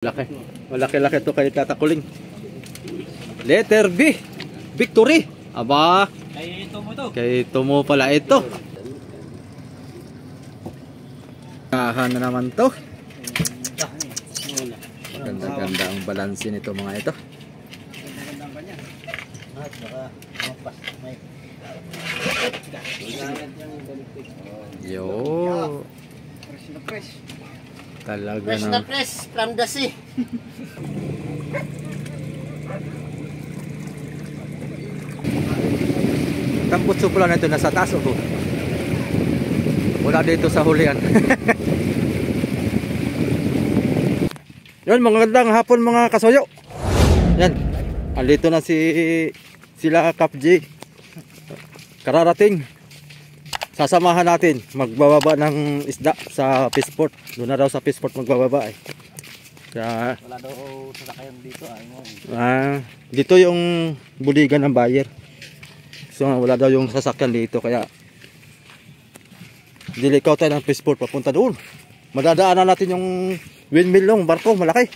Laki. Malaki-laki to kay Tata Kuling. Letter B. Victory. Aba. Kay Tomo to. Kay Tomo pala ito. Kahan na naman to. Ganda-ganda ang balanse nito mga ito. Ganda ang kanya. At baka mapas may. Yo. Fresh na fresh. Talaga Fresh na. na fresh from the sea. Tambutso pala na ito nasa taas oh. Wala dito sa hulihan. Yan, magandang hapon mga kasoyo. Yan. Andito na sila Kap J. Kararating. Sasamahan natin magbababa ng isda sa Fishport. Doon na daw sa Fishport magbababa eh. Kaya, Wala daw sasakyan dito dito yung buligan ng buyer. So wala daw yung sasakyan dito kaya dilikaw tayo ng Fishport papunta doon. Madadaanan natin yung windmill ng barko malaki.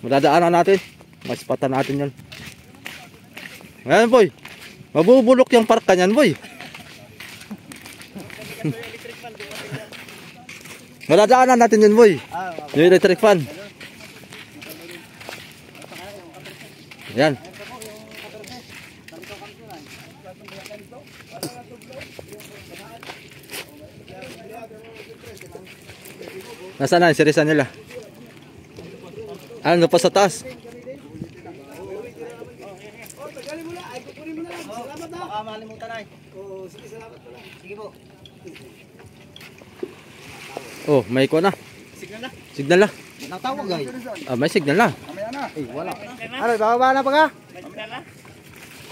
Madadaanan natin. Maspatan natin yan. Ngayon boy. Mabubulok yung park kanyan boy. Madadaanan natin yun boy. Yung electric fan. Yan. Nasaan na yung sirisan nila? Ano pa sa taas? Baka malimutan ay. Oo, sige, salamat pala. Sige po. Oh, may ko na. Signal na. Signal na. Natawag ay. Ah, may signal na. Mamaya na. Eh, wala. Ano, bababa na pa ka?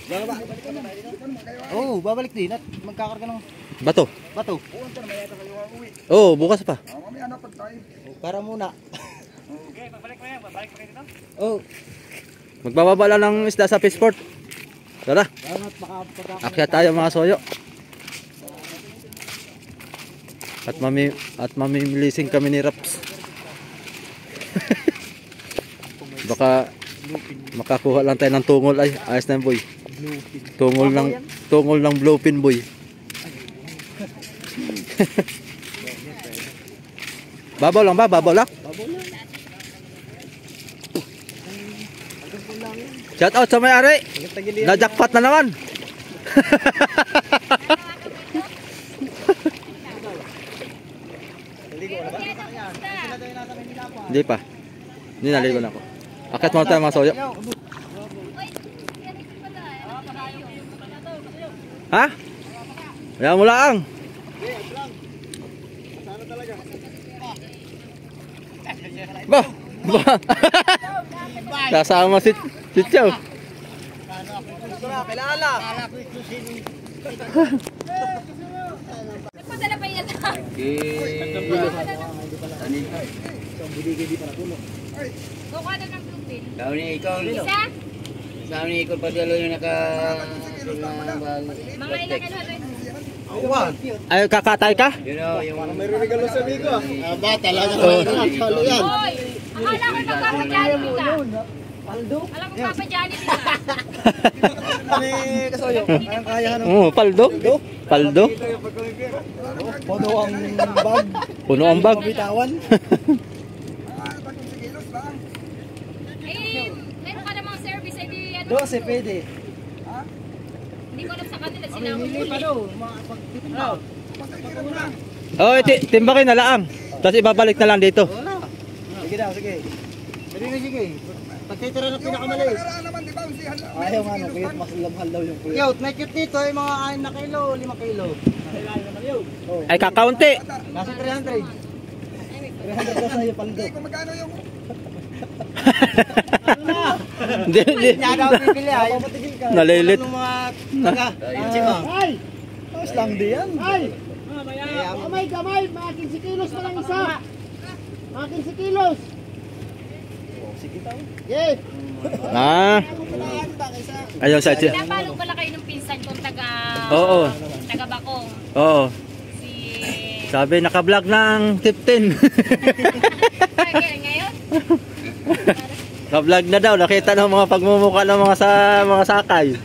Bababa. Oo, babalik din at magkakarga ng Bato. bato. Oh, bukas pa. Mamaya na pag tayo. Para muna. Okay, babalik pa yan. Babalik pa kayo dito? Oo. Magbababa lang ng isda sa Fishport. Tara. Salamat, Akyat tayo mga soyo. At mamimilising kami ni Raps. Baka makakuha lang tayo ng tungol ay ayos na boy. Tungol ng bluefin boy. Babaw lang ba? Babaw lang? Shout out sa may-ari. Na-jackpot na naman. Hindi pa. Hindi naligo na ako. Akat mo tayo mga soyo. Ha? Kaya mo lang. Ba? Ba? Kasama si Chow. Kailangan lang. Nagpadala pa yan. Kuha na ng blue pill. Daw ni ikaw. Isa? Daw ni ikaw padalo yung naka Mga ilang kilo rin. Ay, kakatay ka? you know yung May regalo sa amigo ah. Ba, talaga halo yan. Hoy! Akala ko magpapadyani kita. Paldo? Alam ko papadyani kita. Kami kasoyo. Ang kayahan ng Oh, paldo. Paldo. puno ang bag. Puno ang bag. Bitawan. Eh, meron ka namang service. Eh, di ano. 12 pwede. Hindi ko alam sa kanila. Sinama ko. pa daw. Ano? Oh, timbakin na lang. Tapos ibabalik na lang dito. Wala. Sige daw, sige. Sige. Pagtitira na pinakamaliit. Ayaw nga na, kaya mas lamhal daw yung kuya. Cute, may cute dito yung mga 6 na kilo, 5 kilo. Ay, kakaunti. Nasa 300. 300 daw sa'yo, paldo. Magkano yung... Hindi. Hindi daw bibili ay. Nalilit. Ano mga taga? Ay! Mas lang di yan. Ay! Gamay, mga 15 kilos pa lang isa. Mga 15 kilos. Sige daw. Yes. Ah. Ayun sa Ate. Pinapalo pala kayo ng pinsan kong taga... Oo. Taga Bakong. Oo. Si... Sabi naka-vlog ng 15. Ay, ngayon? Ka-vlog na daw, nakita ng mga pagmumukha ng mga sakay.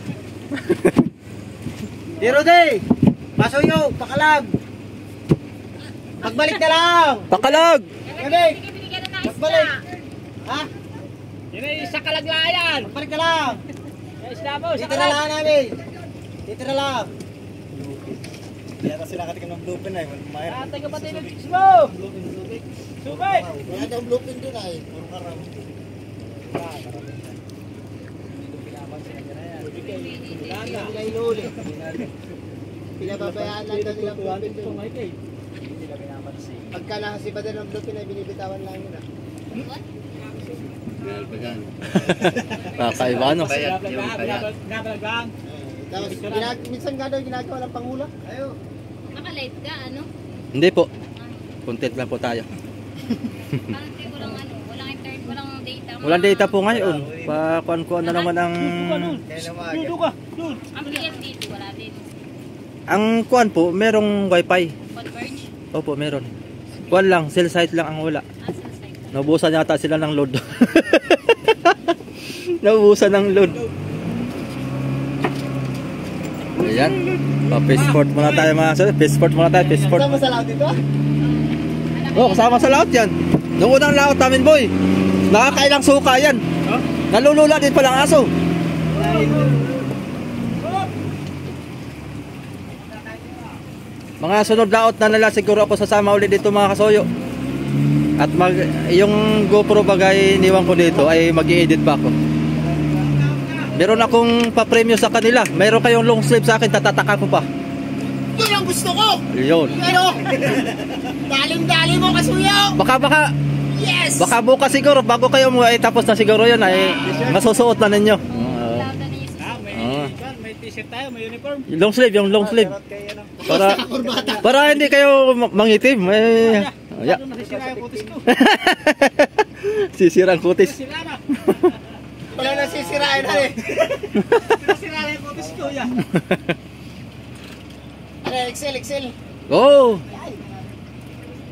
Pero day, pasuyo, pakalag. Pagbalik na lang. Pakalag! Gabi, Binigyan na ng pagbalik. isda. Ha? Yun ay isa kalaglayan. Pagbalik na lang. Isda mo, Dito na lang namin. Dito na lang. Kaya kasi nakatikin ng bluepin ay. Tatay ka ba tayo ng chicks mo? Subay! Wala daw bluepin doon ay. Puro karam. Pila inuli. Pila babayaan lang daw nilang bluepin doon. Pagka nakasiba din ng bluepin ay binibitawan lang yun ah. Kakaiba no? Tapos minsan nga daw ginagawa ng pangula. Ayo. Naka-live ka, ano? Hindi po. Content lang po tayo. Parang di walang ano, walang internet, walang data. Walang data po ngayon. Pakuan-kuan na naman ang... Ang bilis dito, wala din. Ang kuan po, merong wifi. Converge? Opo, meron. Kuan lang, cell site lang ang wala. Sa site. Naubusan yata sila ng load. Naubusan ng load. Ayan. Pa-passport muna tayo mga sir. Passport muna tayo, passport. Kasama sa lahat dito? Oh, kasama sa laot yan. Nung unang laot namin, boy. Nakakailang suka yan. Nalulula din palang aso. Mga sunod laot na nila siguro ako sasama ulit dito mga kasoyo. At yung GoPro bagay iniwan ko dito ay mag-i-edit pa ako. Meron akong pa-premyo sa kanila. Meron kayong long sleeve sa akin, tatataka ko pa. Yun ang gusto ko! Yun. Ano? Dalim-dalim mo kasuyo! Baka Yes! baka bukas siguro bago kayo mo ay tapos na siguro yun ay masusuot na ninyo. Wala na niya sa May t-shirt tayo, may uniform. Long sleeve, yung long sleeve. Para hindi kayo mangitim. Yeah. Nasisira yung kutis ko. Sisirang kutis. Sira na. Wala na sisirain na eh. Sira na yung kutis ko, ya. Ano, Excel. Oh.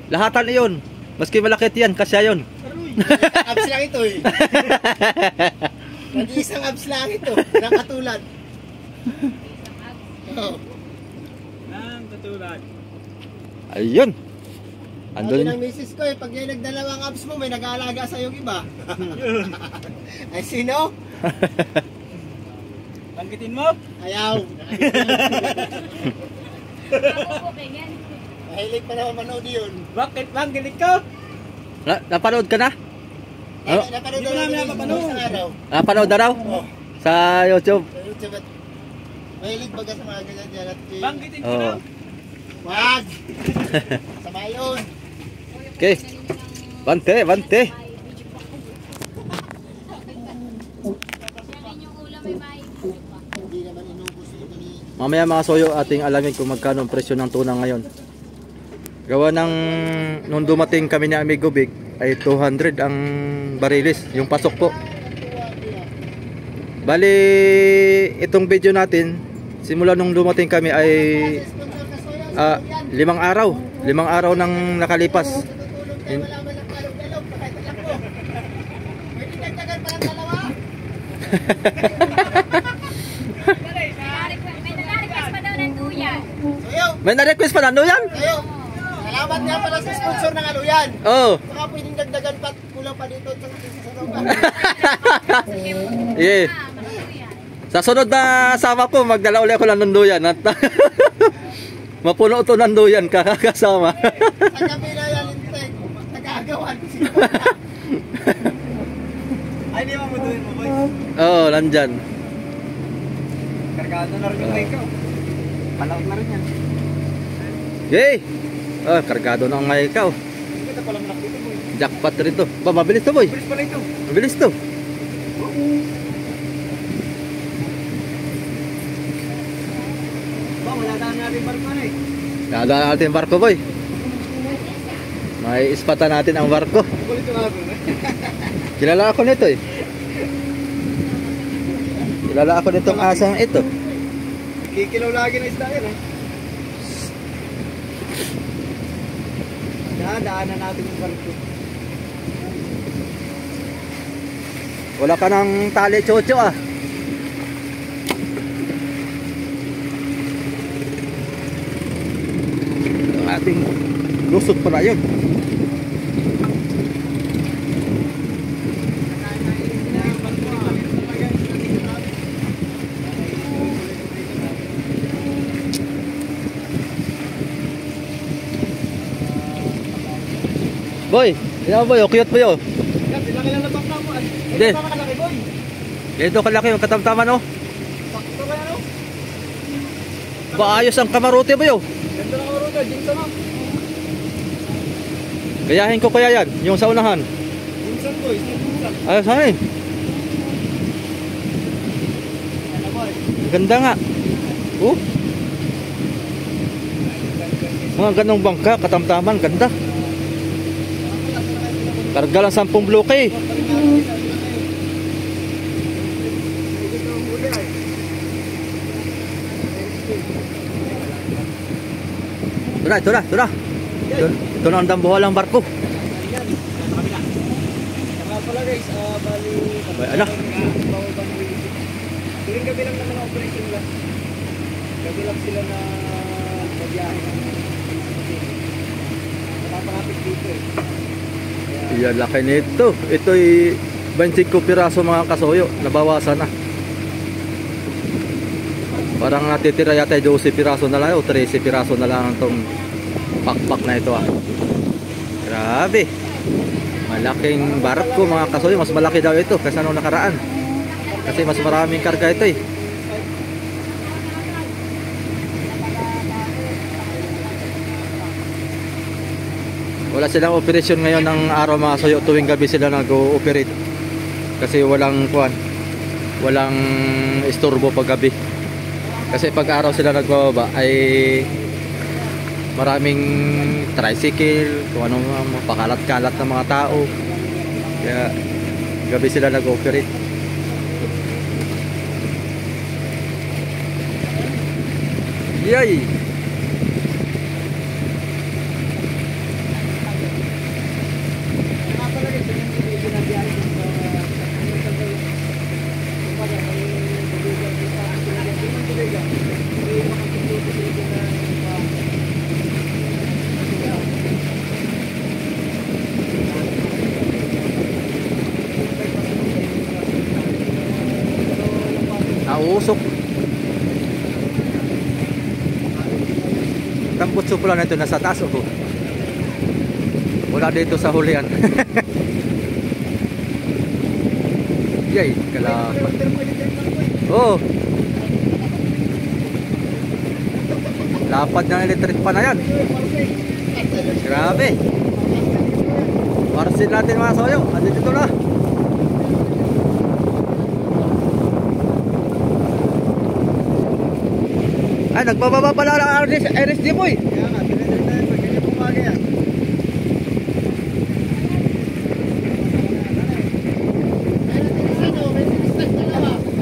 Lahatan iyon. Maski malakit yan, kasya yun. Abs lang ito eh. Nag-iisang abs lang ito. Nakatulad. Oh. Nang katulad. Ayun. Andun ang Andun. misis ko eh, pag yung nagdalawang abs mo, may nag-aalaga sa yung iba. Ay, sino? Banggitin mo? Ayaw. Mabubuking yan. Mahilig pa naman manood yun. Bakit banggitin ko? Napanood ka na? Oh. Napanood Hindi ko na namin namin napapanood. isang araw. Napanood na raw? Oh. Sa YouTube. Sa YouTube at mahilig baga sa mga ganyan dyan at Banggitin ko Oh. na. wag! Sama yun. Okay. Bante. Yan rin yung ulam may may. Hindi naman inubos ito ni... Mamaya mga soyo ating alamin kung magkano ang presyo ng tuna ngayon. Gawa ng nung dumating kami ni Amigo Big ay 200 ang barilis, yung pasok po. Bali itong video natin simula nung dumating kami ay 5 araw. 5 araw nang nakalipas. Tutulog tayo malaman ng kalog-kalog kahit talakbo. Pwede nagtagal pa ng dalawa. May nag-request pa daw ng duyan. Sayo! May na-request pa na yan? Sayo! Salamat nga pala sa sponsor ng Aluyan. Oh. Baka pwedeng dagdagan pa kulang pa dito sa roba. Yeah. Sa sunod na sama ko, magdala ulit ako ng nanduyan at mapuno ito nanduyan kakasama. Sa gabi na yan, Lintek, nag-aagawan ko sila. Ay, di mamuduin mo, boy. Oo, nandyan. Kargado na rin yung mic ko. Palaot na rin yan. Yay! Oh, kargado na ang may ikaw. Kita palang nakita, boy. Jackpot rin to. Ba, mabilis to boy. Bilis pala ito. Mabilis to. Ba, wala na natin barko na eh. Nadala natin yung barko boy. May ispata natin ang barko. Kulit ko na ako. Kilala ako nito eh. Kilala ako nitong asang ito. Kikilaw lagi na isda yan eh. Daanan natin yung barko. Wala ka ng tali, chocho ah. Ang ating lusot pala yun. Boy, yan boy, cute boy oh. Bilangin lang na mo. Hindi. Ito ka kalaki, boy. Ganito kalaki yung katamtaman oh. Sakto ba yan, oh? Ba ayos ang kamarote boy oh. Ganda ng oro ka, Jinsan, oh. Gayahin ko kaya yan, yung sa unahan. Jinsan, boy. Jinsan. Ayos ha eh. Ano, boy? Ganda nga. Oh. Mga ganong bangka, katamtaman, ganda. Karga lang 10 bloke. Ito na. Ito na ang dambuhalang barko. Saka pala guys, bali... Ala. Turing gabi lang naman ang operation lang. Gabi lang sila na magbiyahe ng nakapalapit dito eh. Iyan, laki nito. Ito'y 25 piraso mga kasoyo. Nabawasan na. Parang natitira yata 12 piraso na lang o 13 piraso na lang itong pakpak na ito ah. Grabe. Malaking barko mga kasoyo. Mas malaki daw ito kaysa nung nakaraan. Kasi mas maraming karga ito eh. Wala silang operasyon ngayon ng araw mga kasoyo. Tuwing gabi sila nag-ooperate. Kasi walang istorbo pag gabi. Kasi pag araw sila nagbababa ay maraming tricycle, kung ano pakalat-kalat ng mga tao. Kaya gabi sila nag-operate. Yay! Nausok. Tambutso pala na ito nasa taas oh. Wala dito sa hulihan. Yay, kalapat. Oh. Lapad ng electric pa na yan. Grabe. Parsin natin mga soyo. Andito na. Ay, nagbababa pala ang RSD boy. Kaya nga, pinagdala na yun. Pag ganyan pumaga yan.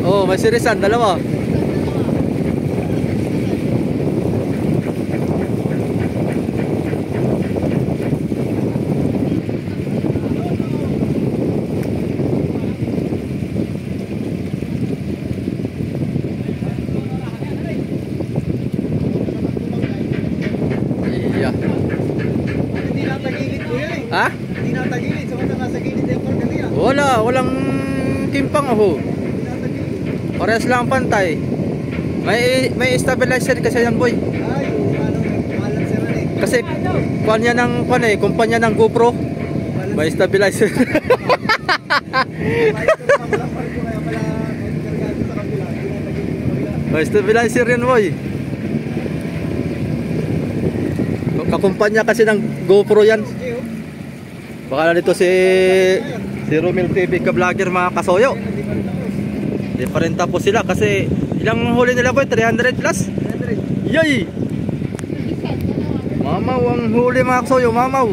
Oh, may sirisan, dalawa. Iya. Hindi natagilid ko yan eh. Ha? Hindi natagilid. So, nasa gilid yung karga niya. Walang kimpang oh. Hindi natagilid. Parehas lang pantay. May stabilizer kasi yan boy. Ay, ano, mahalan sila eh. Kasi kumpanya ng kumpanya ng GoPro. May stabilizer. May stabilizer yan boy. Kakumpanya kasi ng GoPro yan. Baka nito si Romel TV ka vlogger mga kasoyo. Different po sila kasi ilang huli nila ko 300 plus. Yay! Mamaw ang huli mga kasoyo, mamaw.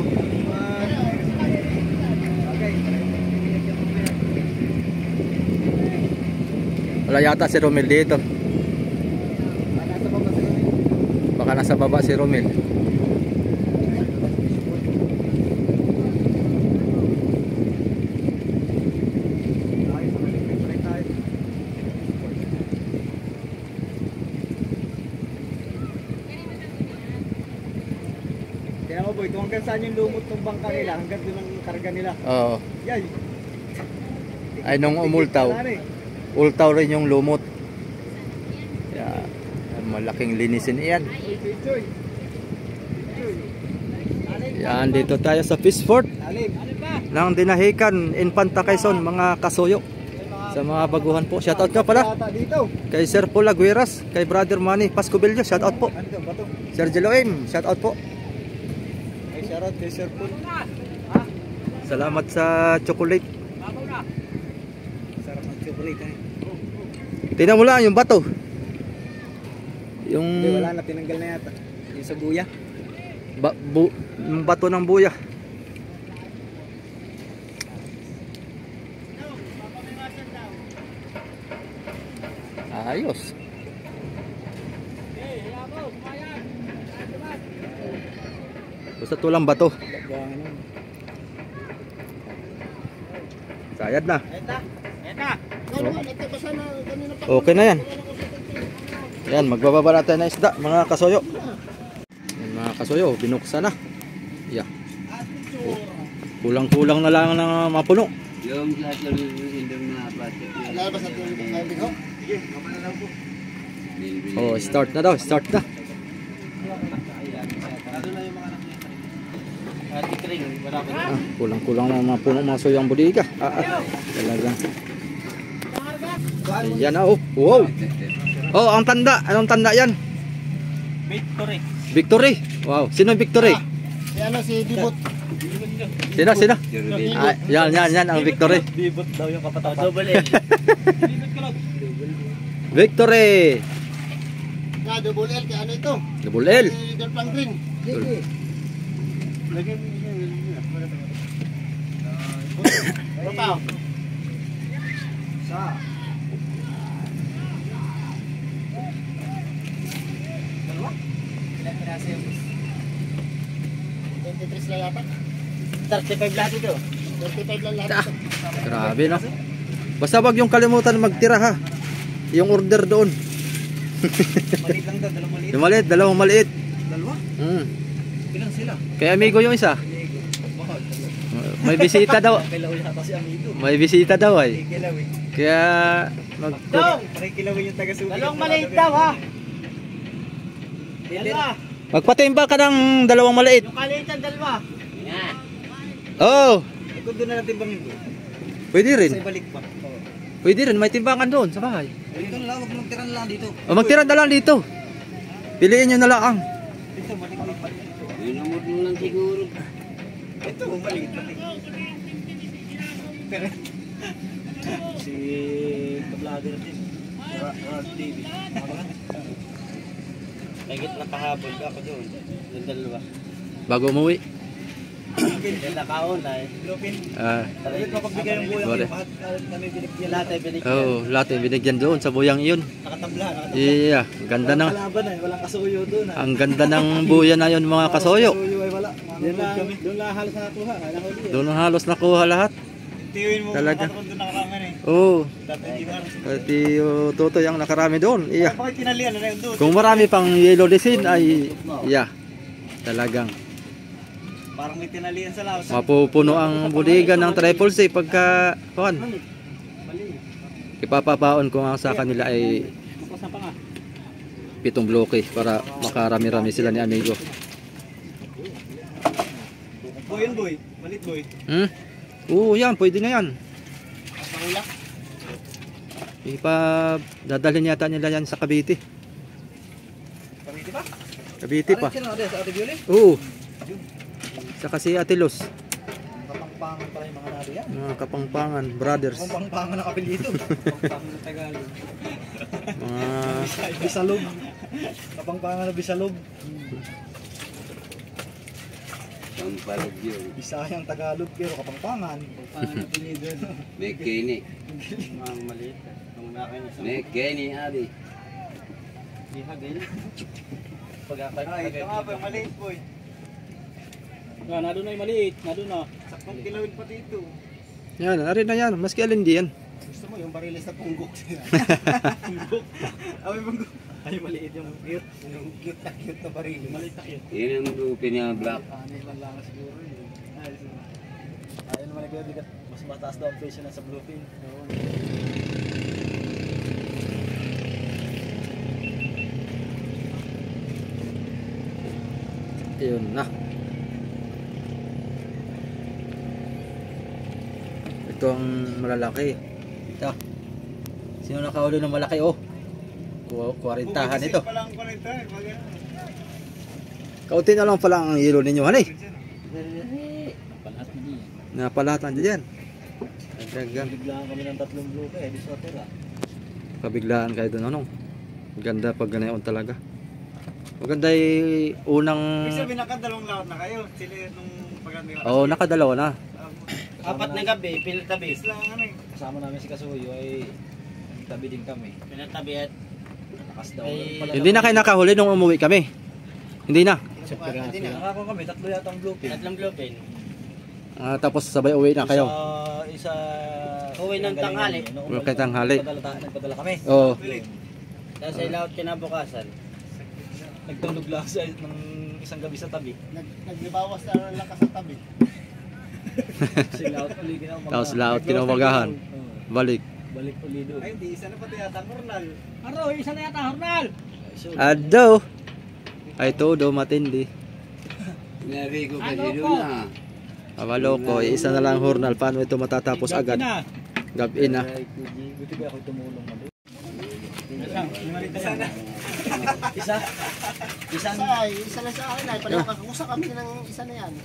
Wala yata si Romel dito. Baka nasa baba si Romel. boy, kung hanggang saan yung lumot ng bangka nila, hanggang doon ang karga nila. Oo. Yan. Ay nung umultaw. Ultaw rin yung lumot. Yan. Malaking linisin iyan. Yan, dito tayo sa Fishport ng Dinahican, Infanta Quezon, mga kasuyo. Sa mga baguhan po. Shoutout ka pala kay Sir Paul Agueras, kay Brother Manny Pascubillo. Shoutout po. Sir Jeloim, shoutout po. Shoutout kay Sir Paul. Salamat sa chocolate. Sarap ng chocolate eh. Tingnan mo lang yung bato. Yung Hindi, wala na, tinanggal na yata. Yung sa buya. yung bato ng buya. Ayos. Basta tulang bato. Sayad na. Okay na yan. Yan, magbababa natin na isda, mga kasoyo. Yan, mga kasoyo, binuksan na. Yeah. Kulang-kulang na lang na mapuno. Yung lahat ng indong na plastic. Lalabas natin yung tubig ho. Sige, mamaya na lang po. Oh, start na daw, start na. Kulang-kulang na mapuno mga soyo ang budiga. Talagang. Yan na, oh. Wow. Oh, ang tanda. Anong tanda yan? Victory. Victory. Wow. Sino yung Victory? Si ano, si Dibot. Sino? Yan ang Victory. Dibot daw yung kapatapat. Double L. Victory. Na, double L, kaya ano ito? Double L. Gold Pang Green. Lagyan mo Ano pa? sa dalawa? Ilan pinasa yung 23 lang yata. 35 lahat ito. 35 lang lahat ito. Grabe, no? Basta wag yung kalimutan magtira, ha? Yung order doon. Maliit lang daw, dalawang maliit. Yung maliit, dalawang maliit. Dalawa? Ilan sila? Kay amigo yung isa. May bisita daw. Kilaw yata si amigo. May bisita daw ay. Kilaw eh. Kaya mag Nakikilawin yung taga-suki. Dalawang maliit daw ha. Dalawa. magpatimba ka ng dalawang maliit. Yung kaliitan dalawa. Oh, Kung doon na natin bangin ko. pwede rin. Sa ibalik pa. Pwede rin, may timbangan doon sa bahay. Dito na lang, huwag mong tiran lang dito. O magtira na lang dito. Piliin nyo na lang. Dito, maliit pa. Yun mo lang siguro. Ito, maliit pa. Pero, si ka-vlogger din. Rod TV. Nagit na kahabol ka ako doon. Yung dalawa. Bago umuwi. Yung nakaon ay. Lupin. Talagang mapagbigay yung buyang Bore. yung lahat kami binigyan. Lahat ay binigyan. Oh, lahat yung binigyan doon sa buyang iyon. Nakatabla. Yeah, ganda ng Kalaban ay, walang kasuyo doon. ang ganda ng buya na yun mga kasoyo. Kasuyo ay wala. Doon lang halos nakuha. Nakahuli. Doon halos nakuha lahat. Tiwin mo Talaga. mga doon nakaraman eh. Oh, Dati hindi maras. pati Totoy ang nakarami doon. Iya. Bakit tinalian na yun doon? Kung marami pang yellow design ay iya. Talagang Parang may tinalian sa laos. mapupuno ang bodega ng Triple C pagka kuan. Ipapapaon ko nga sa kanila ay Bukas pa nga. 7 bloke para makarami-rami sila ni amigo. Boy yun boy. Malit boy. Oo, yan, pwede na yan. Pangula. Dadalhin yata nila yan sa Cavite. Pamiti pa? Cavite pa. Sino na sa Ate Viole? Oo. Saka si Ate Luz. Kapangpangan pala yung mga nado yan. Mga Kapangpangan Brothers. Kapangpangan ang kapilito. Kapangpangan ng Tagalog. Mga Bisalog. Kapangpangan na Bisalog. Pampalog yun. Bisayang Tagalog pero Kapangpangan. Kapangpangan na pinido. Mekini. Mga maliit. Ang nakin isang Mekini, abi. ihagil. Pag-akay. Ay, ito nga ba yung maliit boy. Nado na yung maliit. Nado na. Sakong kilawin pa dito. yan, arin na yan. Maski alin di yan. Gusto mo mo, yung barilis na punggok siya. Ay, bungo. Ay, maliit yung cute. Yung cute na barilis. Maliit na cute. Yun ang bluefin niya, black. Ano lang lang siguro yun. Ayun naman nagbibigat. Mas mataas daw ang presyo na sa bluefin. Yun na. Ito ang malalaki. Ito. Sino nakahuli ng malaki oh? 40-han ito. Kaunti na lang pala ang hilo ninyo, hanay. Napalatan dyan. Nagdagang. Biglaan kami ng 3 bluefin. Eh, di sa tira. Pabiglaan kayo doon, anong? Maganda pag ganayon talaga. Maganda yung unang... Ibig sabihin, nakadalawang laot na kayo. Sila nung pagkandila. Oo, nakadalawa na. Apat na gabi, pinatabi. Lang ano eh. Kasama namin si Kasuyo ay tabi din kami. Pinatabi at Nakas daw. Hindi na kayo nakahuli nung umuwi kami. Hindi na. hindi na. Nakako kami, 3 yata ang bluefin. 3 bluefin. Tapos sabay uwi na kayo. Isa Uwi ng tanghali. Uwi ng tanghali. Nagpadala kami. Oo. Tapos ay laot kinabukasan. Nagtulog lang sa ng isang gabi sa tabi. Naglibawas na ng lakas sa tabi. Sila out uli kinamagahan. Tapos laot kinamagahan. Balik. Balik uli doon. Ay, hindi. Isa na pati yata ang Hornal. Isa na yata Hornal. Ado. Ay todo matindi. Nari ko kasi doon na. Awaloko, isa na lang hornal. Paano ito matatapos agad? Gabi na. Buti ba ako tumulong mo? Isa na. Isa? Isa lang sa akin ay. Panakakusa kami ng isa na yan.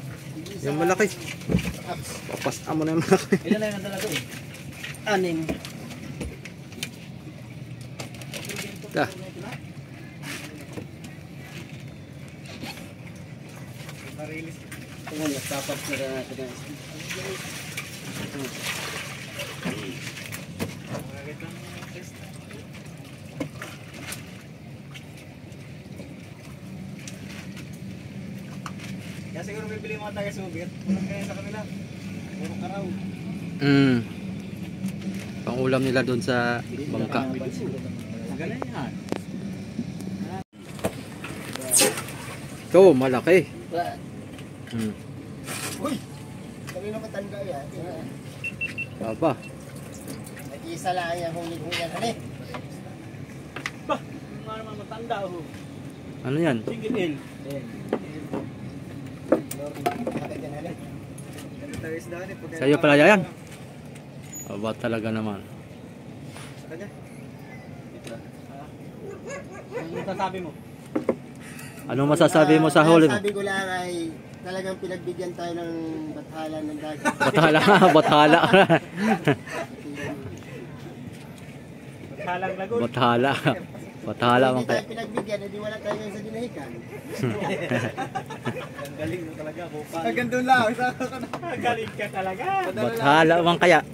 Yung malaki. Papasaan mo na yung malaki. Ilan na yung talaga eh? 6. Ta. Kung nagtapat sila natin. Kaya siguro bibili yung mga taga-subit. Walang kaya sa kanila. Puro karaw. Pangulam nila doon sa bangka. Magaling yan. Ito, malaki. Uy! Kami na matanda yan. Baba. Nag-iisa lang yan huli-huli yan. Hali! Ba? Mga naman matanda oh. Ano yan? Single L. Sa'yo pala yan? Baba talaga naman. Ano sasabi mo? Anong masasabi mo sa huli mo? Sabi ko lang ay talagang pinagbigyan tayo ng bathala ng dagat. Bathala. Bathala. Halang lagot. Bathala. Bathala man Hindi kaya. tayo pinagbigyan, hindi wala tayo ngayon sa dinahikan. Ang galing mo talaga. Hanggang doon lang. Ang galing ka talaga. Bathala man kaya.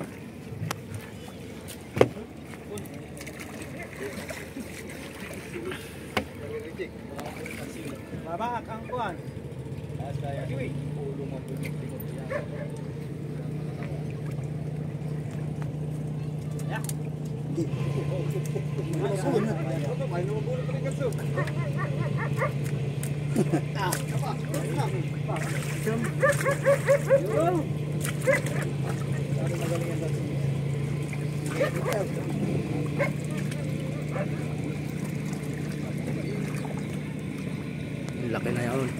Babak ang kuwan. Kiwi. Ulo mo po. Ya. Laki na yun.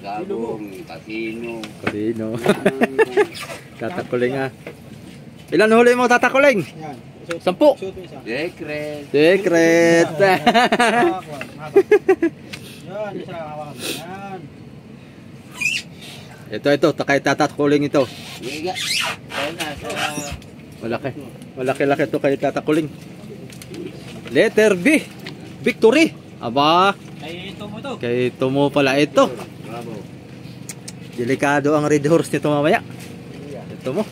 Sabong, kasino. Kasino. Tatakuling ah. Ilan huli mo tatakuling? 10. Secret. Secret. Yan, isa hawakan. Yan. Ito, takay tatakuling ito. Miga. Kaya nasa... Malaki. Malaki-laki ito kay tatakuling. Letter B. Victory. Aba. Ay, ito mo to. Kay Tomo pala ito. Bravo. Delikado ang red horse nito mamaya. Ito mo.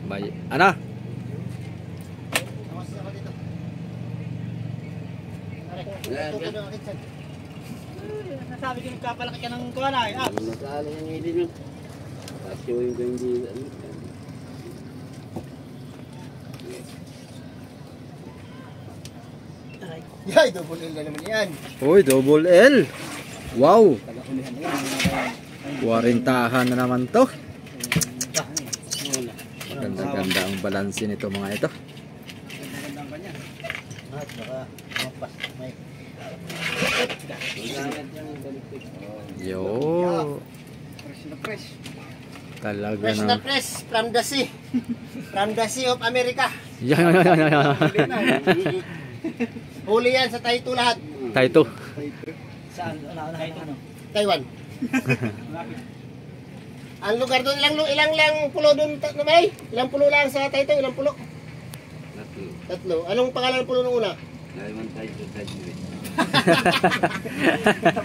Bay. Ana. Nasabi ko nagkapalaki ka ng kuha na. Nasala yung ngilin yun. Kasyuhin ko hindi. Yay, double L na naman yan. Uy, double L. Wow. 40 na naman to. Ganda-ganda ang balanse nito mga ito. At baka magpas may Yo. fresh na fresh. Talaga Fresh na na. fresh from the sea. From the sea of America. Yan. Huli yan sa Taito lahat. Tayo to. Saan? Ano? Taiwan. Ang lugar doon, ilang pulo doon naman? Ilang pulo lang sa Taito? Ilang pulo? Tatlo. Anong pangalan ng pulo nung una? Diamond tayo sa Tajiri.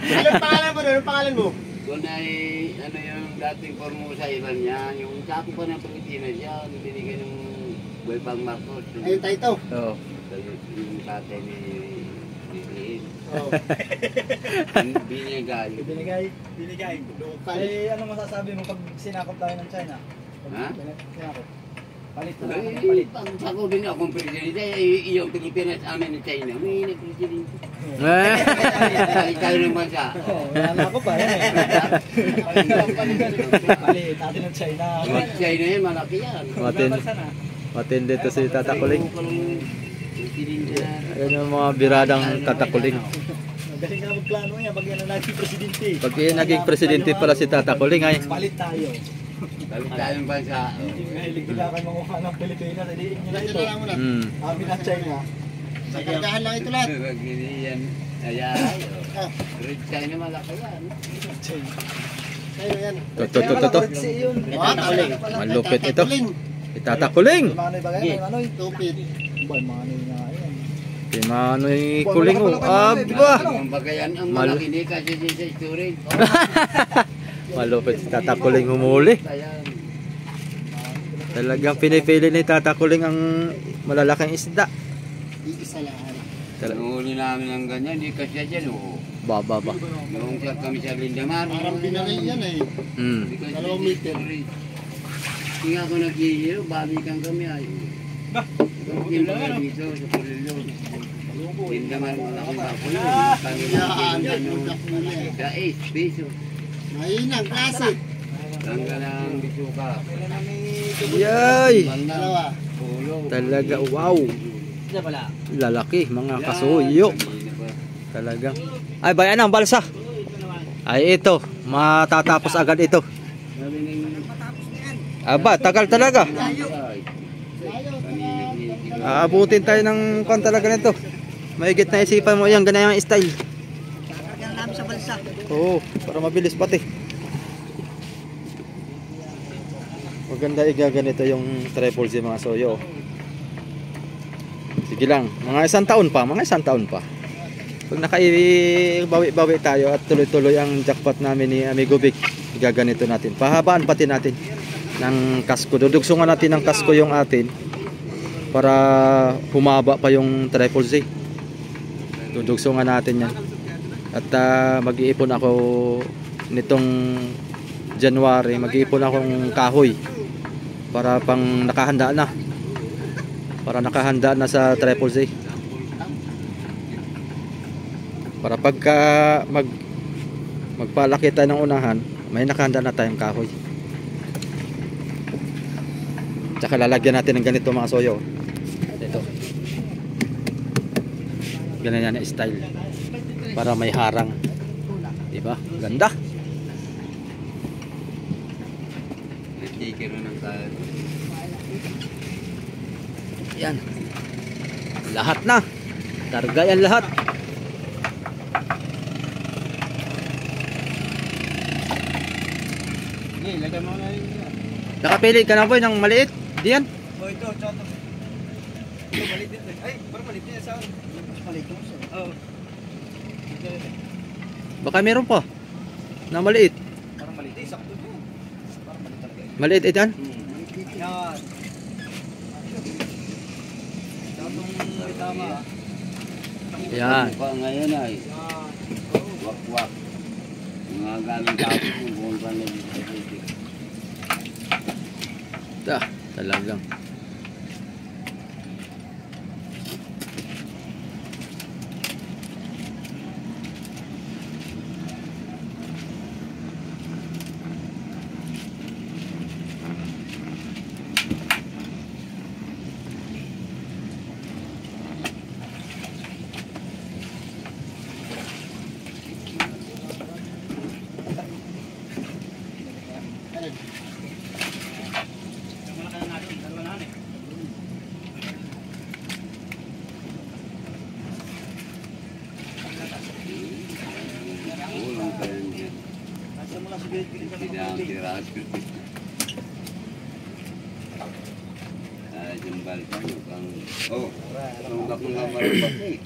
Anong pangalan mo doon? Anong pangalan mo? Doon ay, ano yung dating Formosa Ivan niya, yung sapo pa ng Pilipinas yan, binigay ng Buebang Marcos. Ayun Taito. Oo. Yung tatay ni Liliin. Oh. Binigay. Binigay. Palit. Eh, ano masasabi mo pag sinakop tayo ng China? Ha? Sinakop. Palit na Ay, lang. Palit. pag ako din akong presidente, yung Pilipinas amin ni China, may nag-presidente. Balik tayo ng bansa. Wala na ako pa. Palit natin ng China. China yan, malaki yan. Matindi to si Tata Kuling. Ayan yung mga biradang Tata Kuling. Magaling ka magplano yan pag yan ang naging presidente. Pag yun naging presidente pala si Tata Kuling ay. Palit tayo. Balik tayo ng bansa. Yung mahilig nila kayo manguha ng Pilipinas, hindi nyo na ito. Ito lang muna. Amin ang China. Sa kargahan lang ito lahat. Pag yan, ayan, Red China malaki yan. China. Ayun yan. To. yun. Takuling. Malupit ito. Si Tata Kuling. Manoy ba ganyan? Manoy. Tupid. Boy, manoy nga yan. Si Manoy Kuling oh. Aba. Ang bagayan, ang malaki ni kasi sa storage. Malupit si Tata Kuling humuli. Ayan. Talagang pinipili ni Tata Kuling ang malalaking isda. Iisa lang. Nahuli namin ng ganyan, di kasi dyan, oo. Ba. Yung sa kami sa Lindamar. Parang binalay yan eh. Di kasi 2 meter. Kaya ako nag-iiro, balikan kami ay. Yung mga dito sa Purillo. Lindamar, malaking bakulo. Yan. Sa 8 peso. Mahinang klase. Tanggal ang bisuka. Yay! Dalawa. Pulo. Talaga wow. Lalaki mga kasuyo. Talagang. Ay bayan ang balsa. Ay ito, matatapos agad ito. Aba, tagal talaga. Aabutin tayo ng kan talaga nito. Mahigit na isipan mo yan, ganyan yung style. Karga namin sa balsa. Oo, para mabilis pati. Maganda igaganito yung triple Z mga soyo. Sige lang, mga isang taon pa. Pag nakaibawi-bawi tayo at tuloy-tuloy ang jackpot namin ni Amigo Vic, igaganito natin. Pahabaan pati natin ng kasko. Dudugsungan natin ng kasko yung atin para humaba pa yung triple Z. Dudugsungan natin yan. At mag-iipon ako nitong January, mag-iipon akong kahoy para pang nakahanda na. Para nakahanda na sa triple Z. Para pagka magpalaki tayo ng unahan, may nakahanda na tayong kahoy. Tsaka lalagyan natin ng ganito mga soyo. Ito. Ganyan na style. Para may harang. Diba? Ganda. Nagkikiro ng kalat. Yan. Lahat na. Targa yan lahat. Lagay mo na yun. Nakapili ka na boy ng maliit. Diyan. Oh, ito, choto. Ito, palit din. Ay, parang palit din sa akin. Palit mo siya. Oo. Baka meron pa. Na maliit. Parang palit. Eh, sakto to. Parang palit talaga. Maliit yan. Yan. Chotong tama. Yan. Pa ngayon ay wak-wak. Mga gamit tapos mo buong pa na dito. Talagang. Ulang pa yan dyan. Hindi ang tiraso. Dyan balikan mo kang... Oh, tunggak mo nga marumpak eh.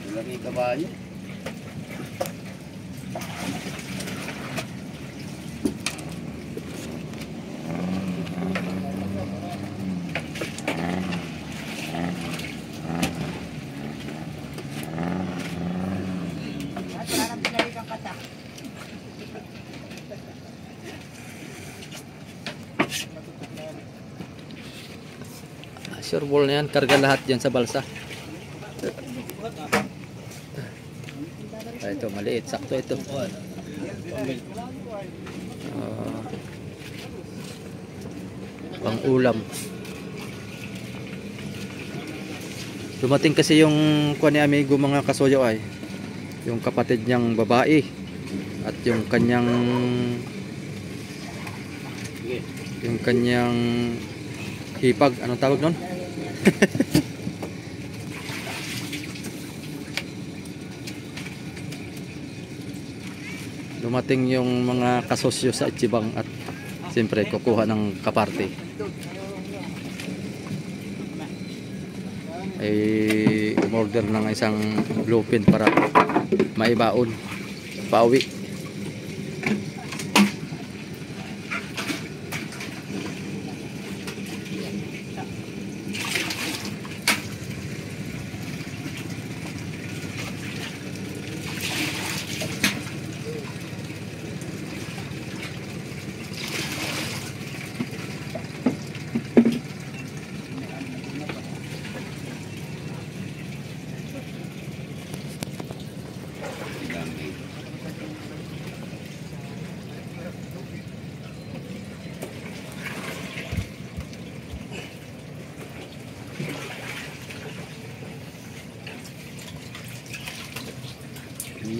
Walang may kabayo. Sure ball na yan, karga lahat dyan sa balsa. Ito maliit, sakto ito. Pang ulam. Dumating kasi yung kuha ni amigo mga kasuyo ay yung kapatid niyang babae at yung kanyang hipag, anong tawag nun? Dumating yung mga kasosyo sa Ichibang at siyempre kukuha ng kaparte. Ay umorder ng isang bluepin para maibaon pauwi.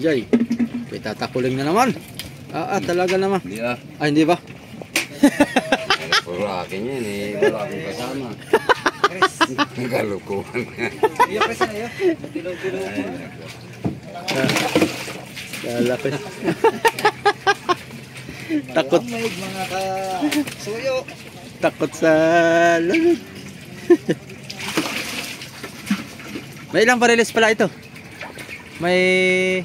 Yay, itatakuling na naman. Talaga naman. Hindi ah. Ay, hindi ba? Puro akin yan eh. Puro akin kasama. Nagalukuhan. Iya pa sa iyo. Tilo-tilo. Lalaki. Takot. May mga kasuyo. Takot sa lamig. May ilang bariles pala ito? May...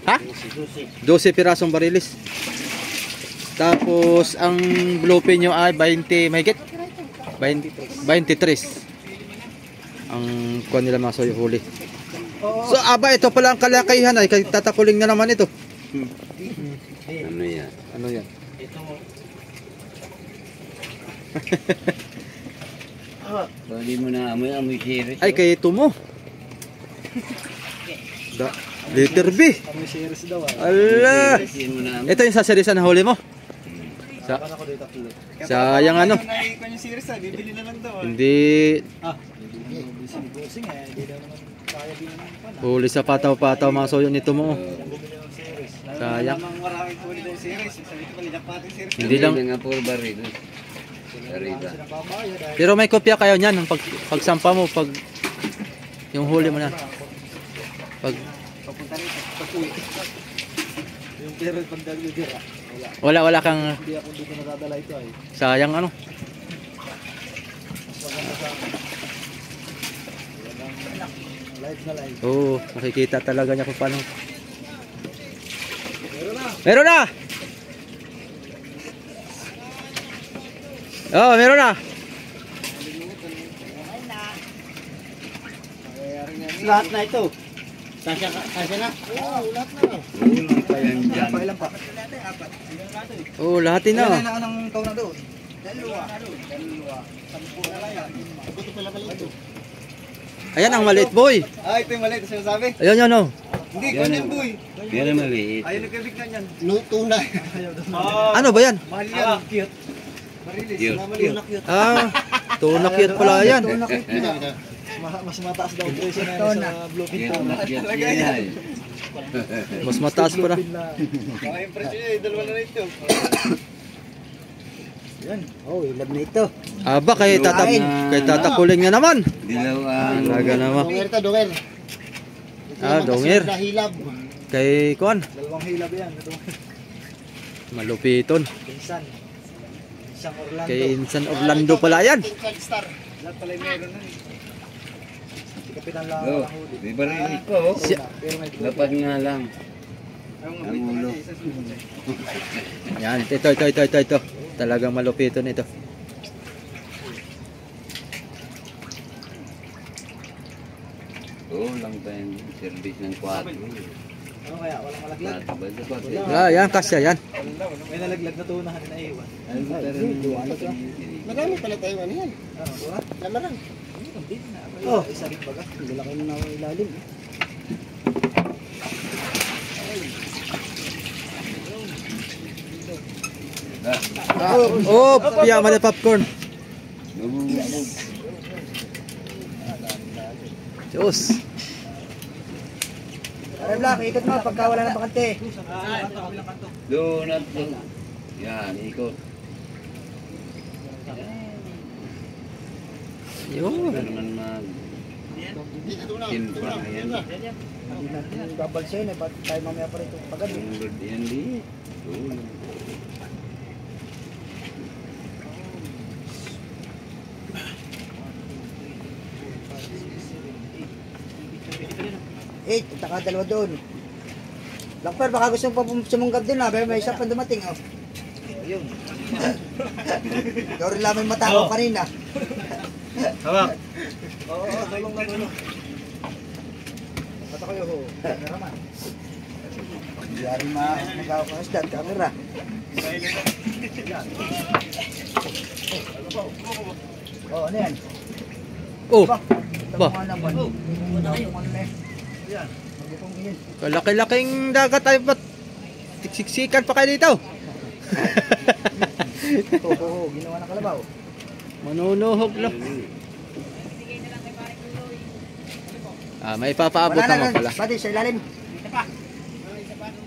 Ha? 12 pirasong bariles. Tapos ang bluepin nyo ay 20, mahigit? 23. Ang kuha nila mga soyo huli. So aba, ito pala ang kalakihan ay tatakuling na naman ito. Ano yan? Ano yan? Pwede mo na amoy series. Ay, kay ito mo. Liter B. Kami series daw ah. Ala. Pwede mo na amoy. Ito yung sa serisan na huli mo. Ako dito tatlo. Sayang ano. Kung yung series ah, bibili na lang daw. Hindi Busing eh, hindi daw naman kaya din naman pa na. huli sa pataw-pataw mga soyo nito mo. Sayang. Namang maraming huli daw yung series. Sabi ko pala, dapating series. Hindi lang. nga puro baril. Sarita. Pero may kopya kayo niyan ng pagsampa mo pag yung huli mo na. Pag Papunta rito, pag-uwi. Yung pero pag dagligir ah. wala kang Hindi ako dito nadadala ito ay. sayang ano. Live na live. Oo, makikita talaga niya kung paano. Meron na! Oh, meron na! Lahat na ito. Kasya na. Oo, lahat na. Ulang pa yan dyan. Ilan pa? Oh, lahat na. Kailangan ng taon na doon. Dalawa. Ito pala ito. Ayan ang maliit, boy. Ito yung mali. Ito sinasabi. Ayun yun, oh. Hindi, ganyan boy. Yan ang maliit. Ayaw nagkabig na yan. Luto na. Ano ba yan? Mahal yan. Cute. Marilis. Cute. Ah, tunak yun pala yan. Mas mataas daw presyo na yan sa Bluefin Yan Tuna. ang yan. Mas mataas pa na. Kaya yung presyo niya, dalawa na ito. Oh, ilab na ito. Aba, kay tatakuling na naman. Dilaw ang... Talaga naman. Donger to, donger. Donger. Hilab. Kay Kuan, Dalawang hilab yan. malupiton. Pinsan. Isang Orlando. Kay Insan Orlando pala yan. Star. Lahat pala yung meron na eh. Si Kapitan lang Oh, ang huli. di ba rin ko? Pero may Lapad nga lang. Ang ulo. Yan, ito. Talagang malupiton ito. Oo, lang pa yung service ng 4. ano kaya? Walang malaglag. Yan, kasya yan. May nalaglag na tunahan na iwan. Marami pala tayo ano yan. Lamarang. Oh, isa rin baga. Malaki na ako ilalim. Oh, yaman na popcorn. Diyos. Aray Black, ikot mo pagka wala na bakante. Doon at doon. Yan, ikot. Yun. Ano naman mag... Kinpa na yan. Hindi natin babalsayin eh, ba't tayo mamaya pa rito pagod. Yung bird yan di. Doon. Eh, punta ka dalawa doon. Lakper, baka gusto mo pa sumunggab din ha, may isa pa dumating oh. Ayun. Ikaw rin lamang matakaw kanina. Hawak. Oo, tulong na tulong. Bata kayo ho. Kameraman. Hindi rin mag-agaw ka isda, camera. Oh, ano yan? Oh, Ba? ba? Mga naman. Yan. Magutong iyan. Kalaki-laking dagat ay ba't siksikan pa kayo dito? Oo, ginawa ng kalabaw. Manunuhog lang. Ah, may papaabot naman pala. Pati sa ilalim.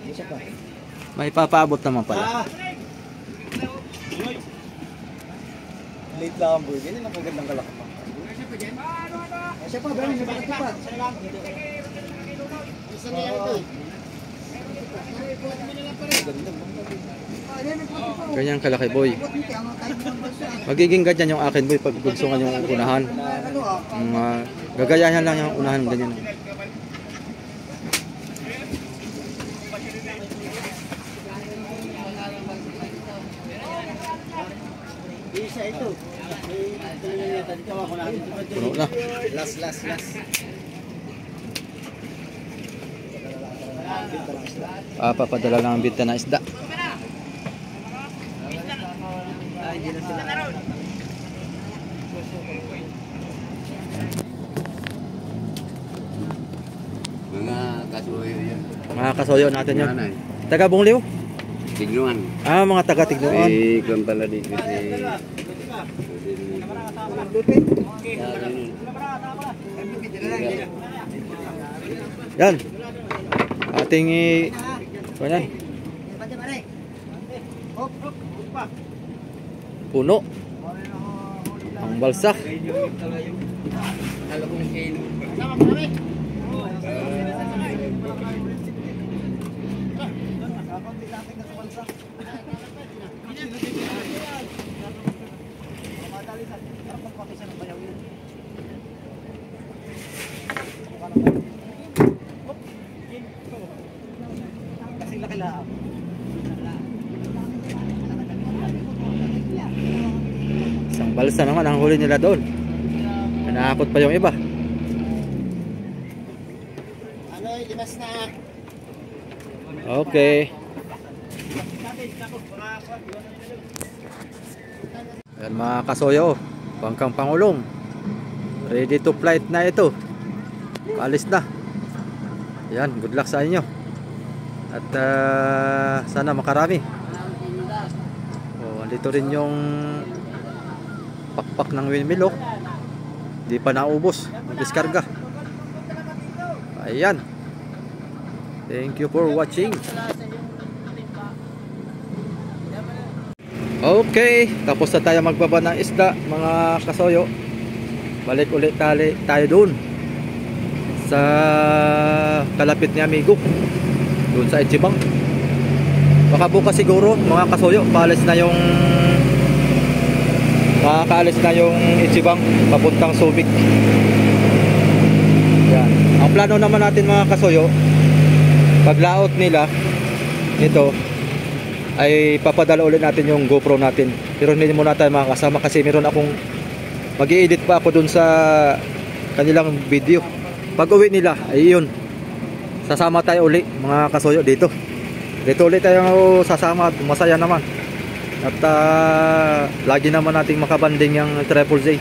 Isa pa. May papaabot naman pala. Late lang ang boy. Ganyan ang magandang kalakpan. Isa pa, bro, may pagkatipat. Isa na yan ito. Ganyan kalaki, boy. Magiging ganyan yung akin, boy, pag gugsungan yung unahan. Gagayahan lang yung unahan, ganyan. Isa ito. Puno na. Last. Papadala lang ang binta na isda. Mga kasuyo yan. Mga kasoyo natin yun. Nanay. Taga Bungliw? Tignuan. Ah, mga taga Tignuan. Eh, kung pala di kasi... Yan. Ating yan. Puno. Ang balsak. Kasing laki lang. Isang balsa naman ang huli nila doon. Nakakot pa yung iba. Last na. Okay. Yan mga kasoyo, Bangkang Pangulong. Ready to flight na ito. Paalis na. Yan, good luck sa inyo. At sana makarami. Andito rin yung pakpak ng windmill. Di pa naubos. Diskarga. Ayan. Thank you for watching. Okay, tapos na tayo magbaba ng isda mga kasoyo. Balik ulit tayo dun sa kalapit ni Amigo, dun sa Echibang. Baka bukas siguro mga kasoyo makaalis na yung Echibang papuntang Subic. Yan. Ang plano naman natin mga kasoyo, paglaot nila ito ay papadala ulit natin yung GoPro natin. Pero hindi muna tayo makakasama kasi meron akong mag-i-edit pa ako dun sa kanilang video. Pag uwi nila ay yun, sasama tayo uli mga kasoyo dito ulit tayo sasama at masaya naman. At lagi naman nating makabanding yung Triple Z.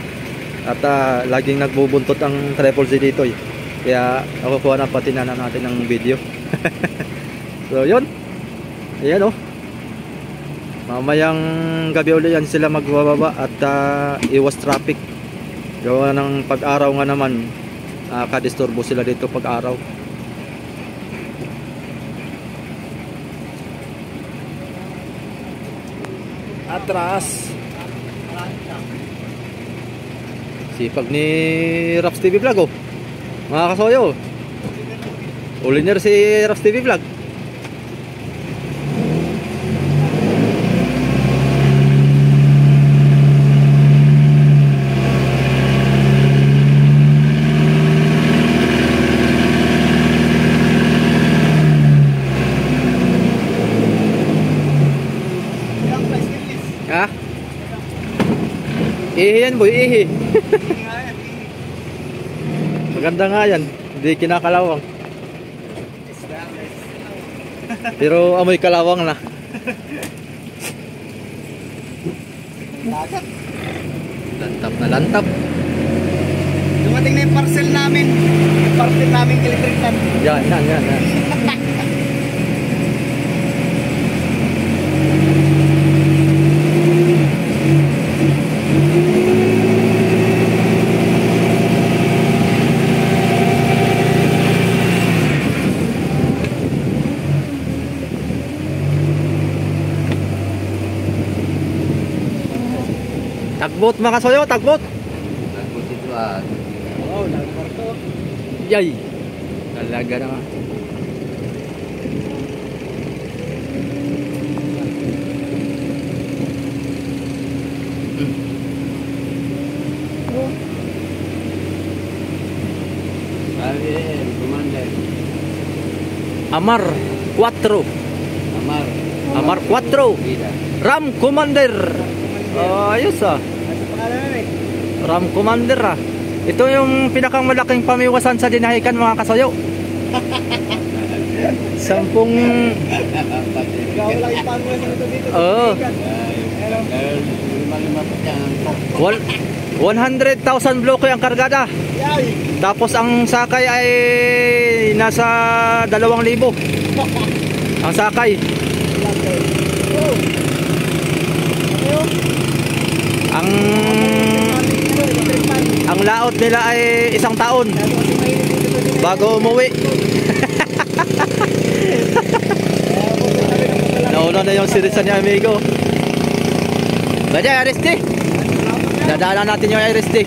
At laging nagbubuntot ang Triple Z dito kaya nakukuha na pati na natin ng video. So yun, ayan mamayang gabi ulit yan sila magbababa at iwas traffic. Gawa ng pag-araw nga naman, kadisturbo sila dito pag-araw. Atras. Sipag ni Raps TV Vlog mga kasoyo. Uliner si Raps TV Vlog. Ihi yan boy, ihi. Maganda nga yan, hindi kinakalawang. Pero amoy kalawang na. Lantap na lantap. Dumating na yung parcel namin. Yung parcel namin electric fan. Yan. Tagbot mga kasoyo, tagbot. Tagbot ito Oo, nagparto. Yay. Talaga naman. Commander. Amar 4. Amar 4. Ram Commander. Ayos Ano pangalan na Ram Commander Ito yung pinakang malaking pamiwasan sa dinahikan mga kasoyo. 10 Ikaw lang yung pangulas nito dito. Oo. 100,000 bloke ang kargada. Yay! Tapos ang sakay ay nasa 2,000. Ang sakay. Ang laot nila ay 1 taon bago umuwi. Nauna na yung sirisan ni Amigo. Pwede, RSD. Dadaanan natin yung RSD.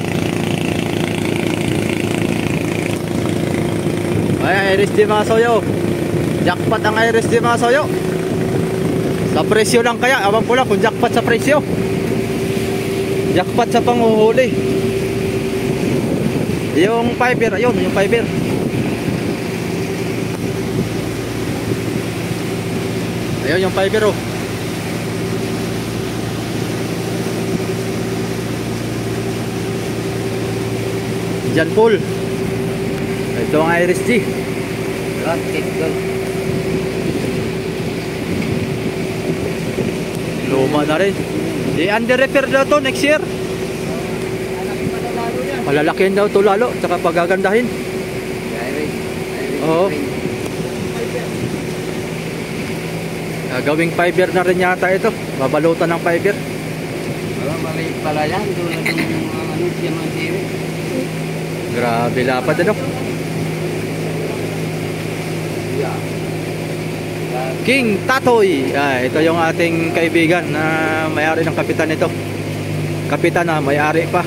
Ay, RSD mga soyo. Jackpot ang RSD mga soyo. Sa presyo lang kaya. Abang ko lang kung jackpot sa presyo. Jackpot sa panghuhuli. Yung fiber, ayun, yung fiber. Ayun yung fiber Diyan full. Ito ang Iris G. Plastic doon. Luma na rin. Under repair daw to next year. Malalakihan daw to lalo, tsaka pagagandahin. Oo. Gawing fiber na rin yata ito. Babalutan ng fiber. Maliit pala yan. Tulad ng ano siya mga TV. Grabe lapad ano. King Tatoy. Ito yung ating kaibigan na may-ari ng kapitan nito. Kapitan na may-ari pa.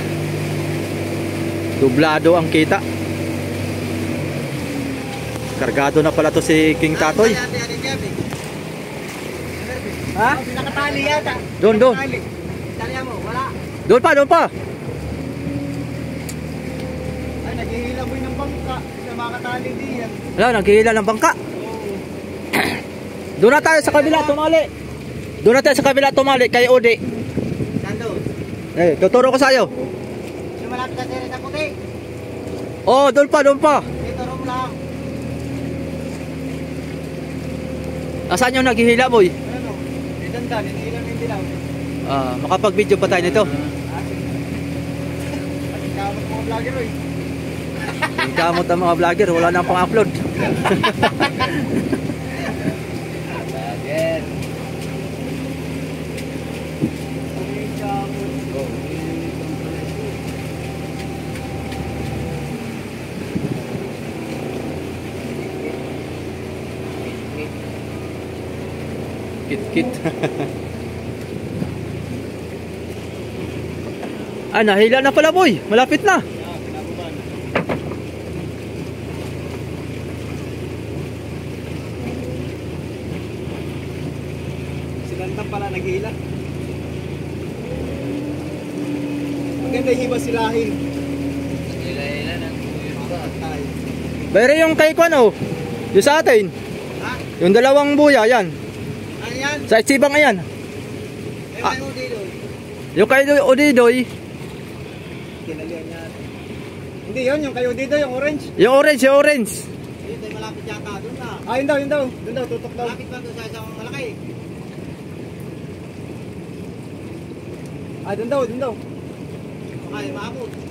Dublado ang kita. Kargado na pala to si King Tatoy. Ha? Nakatali yata. Doon. Talya mo, wala. Doon pa. Ay, naghihilaboy ng bangka. Sa mga katali diyan. Wala, naghihila ng bangka. Doon na tayo sa kabila tumali. Kay Odi. Nandun. Tuturo ko sa'yo. Yung malapit sa teret na puti. Oh, doon pa. Dito room lang. Nasaan yung naghihila, boy? Ano? Dandan, hinihilang yung dilaw. Makapag-video pa tayo nito. At kamot mga vlogger oy. Yung kamot ang mga vlogger, wala nang pang-upload. Again. Kit. Nahila na pala, boy. Malapit na. Silantang pala naghihila. Maganda yung hiba silahin. Hila-hila ng tuyo ba? Bayre yung kay Kwano. Yung sa atin. Ha? Yung dalawang buya, yan. Ano yan? Sa Chibang ayan. May mo dito. Yung kay Odidoy. Kinalian niya. Hindi yun, yung kayo dito, yung orange. Yung orange. Ayun, tayo malapit yata doon na. Yun daw. Doon daw, tutok daw. Malapit pa doon sa isang malaki. Doon daw. Baka maabot.